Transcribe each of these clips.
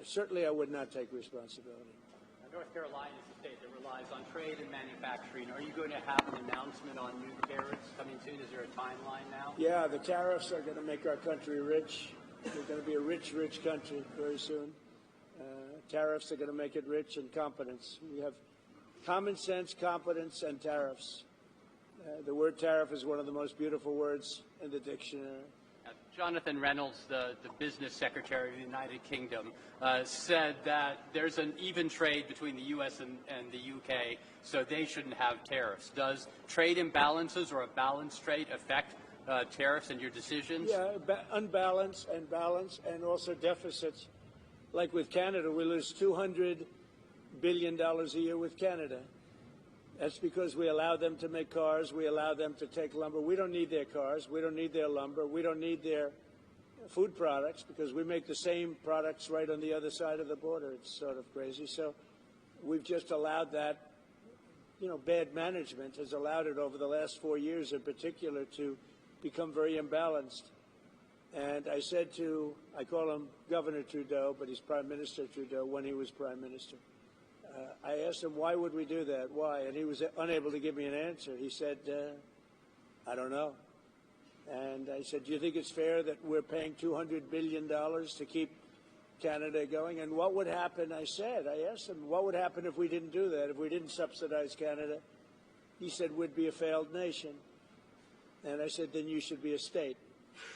certainly I would not take responsibility. North Carolina is a state that relies on trade and manufacturing. Are you going to have an announcement on new tariffs coming soon? Is there a timeline now? Yeah, the tariffs are going to make our country rich. We're going to be a rich, rich country very soon. Tariffs are going to make it rich, and competence. We have common sense, competence, and tariffs. The word tariff is one of the most beautiful words in the dictionary. Jonathan Reynolds, the business secretary of the United Kingdom, said that there's an even trade between the U.S. and the U.K., so they shouldn't have tariffs. Does trade imbalances or a balanced trade affect tariffs and your decisions? Yeah, unbalanced and balance, and also deficits. Like with Canada, we lose $200 billion a year with Canada. That's because we allow them to make cars. We allow them to take lumber. We don't need their cars. We don't need their lumber. We don't need their food products because we make the same products right on the other side of the border. It's sort of crazy. So we've just allowed that, bad management has allowed it over the last 4 years in particular to become very imbalanced. And I said I call him Governor Trudeau, but he's Prime Minister Trudeau when he was Prime Minister. I asked him, why would we do that? Why? And he was unable to give me an answer. He said, I don't know. And I said, do you think it's fair that we're paying $200 billion to keep Canada going? And what would happen, I asked him, what would happen if we didn't do that, if we didn't subsidize Canada? He said, we'd be a failed nation. And I said, then you should be a state.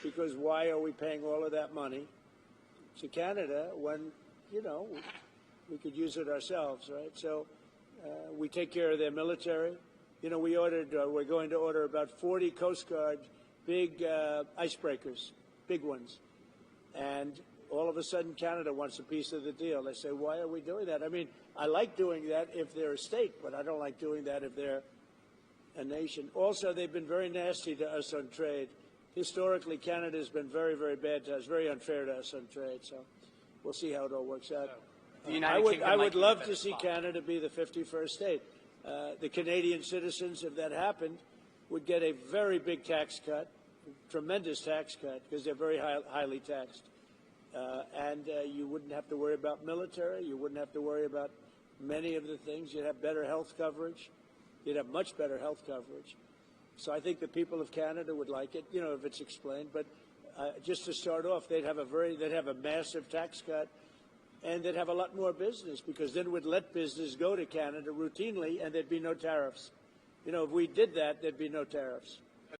Because why are we paying all of that money to Canada when, we could use it ourselves, right? So we take care of their military. We're going to order about 40 Coast Guard big icebreakers, big ones. And all of a sudden, Canada wants a piece of the deal. I say, why are we doing that? I mean, I like doing that if they're a state, but I don't like doing that if they're a nation. Also, they've been very nasty to us on trade. Historically, Canada has been very, very bad to us, very unfair to us on trade. So we'll see how it all works out. I would love to see Canada be the 51st state. The Canadian citizens, if that happened, would get a very big tax cut, tremendous tax cut, because they're very highly taxed. And you wouldn't have to worry about military. You wouldn't have to worry about many of the things. You'd have better health coverage. You'd have much better health coverage. So I think the people of Canada would like it, if it's explained. But just to start off, they'd have a massive tax cut. And they'd have a lot more business because then we'd let business go to Canada routinely and there'd be no tariffs. If we did that, there'd be no tariffs.